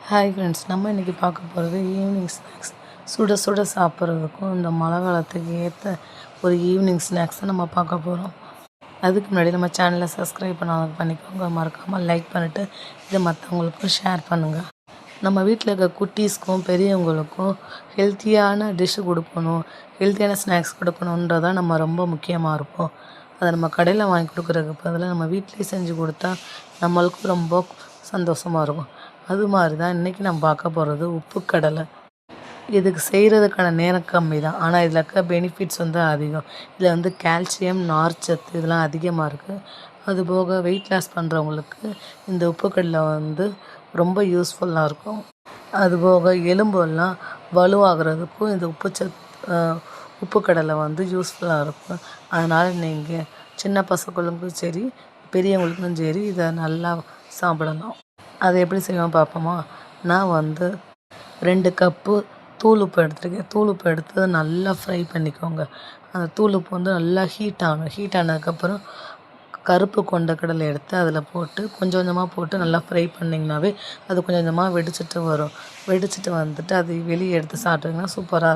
Hi friends, நம்ம இன்றைக்கி பார்க்க போகிறது ஈவினிங் ஸ்நாக்ஸ். சுட சுட சாப்பிட்றதுக்கும் இந்த மழை காலத்துக்கு ஏற்ற ஒரு ஈவினிங் ஸ்நாக்ஸ் தான் நம்ம பார்க்க போகிறோம். அதுக்கு முன்னாடி நம்ம சேனலை சப்ஸ்கிரைப் பண்ணிக்கோங்க. மறக்காமல் லைக் பண்ணிவிட்டு இதை மற்றவங்களுக்கும் ஷேர் பண்ணுங்கள். நம்ம வீட்டில் இருக்க குட்டீஸ்க்கும் பெரியவங்களுக்கும் ஹெல்த்தியான டிஷ்ஷு கொடுக்கணும், ஹெல்த்தியான ஸ்நாக்ஸ் கொடுக்கணுன்றதான் நம்ம ரொம்ப முக்கியமாக இருப்போம். அதை நம்ம கடையில் வாங்கி கொடுக்குறதுக்கு பதிலாக நம்ம வீட்டிலே செஞ்சு கொடுத்தா நம்மளுக்கும் ரொம்ப சந்தோஷமாக இருக்கும். அது மாதிரி தான் இன்றைக்கி நம்ம பார்க்க போகிறது உப்பு கடலை. இதுக்கு செய்கிறதுக்கான நேரம் கம்மி தான், ஆனால் இதில் இருக்க பெனிஃபிட்ஸ் அதிகம். இதில் கால்சியம், நார்ச்சத்து இதெல்லாம் அதிகமாக இருக்குது. அதுபோக வெயிட் லாஸ் பண்ணுறவங்களுக்கு இந்த உப்பு கடலை ரொம்ப யூஸ்ஃபுல்லாக இருக்கும். அதுபோக எலும்பெல்லாம் வலுவாகிறதுக்கும் இந்த உப்பு கடலை யூஸ்ஃபுல்லாக இருக்கும். அதனால் நீங்கள் சின்ன பசங்களுக்கும் சரி பெரியவங்களுக்கும் சரி இதை நல்லா சாப்பிடலாம். அதை எப்படி செய்வோம் பார்ப்போமா? நான் 2 கப்பு தூள் உப்பு எடுத்துருக்கேன். தூள் உப்பு எடுத்து நல்லா ஃப்ரை பண்ணிக்கோங்க. அந்த தூள் உப்பு நல்லா ஹீட் ஆனதுக்கப்புறம் கருப்பு கொண்டக்கடலை எடுத்து அதில் போட்டு கொஞ்சம் கொஞ்சமாக போட்டு நல்லா ஃப்ரை பண்ணிங்கனாவே அது கொஞ்சம் கொஞ்சமாக வெடிச்சிட்டு வரும். வெடிச்சிட்டு அதை வெளியே எடுத்து சாப்பிட்டிங்கன்னா சூப்பராக இருக்கும்.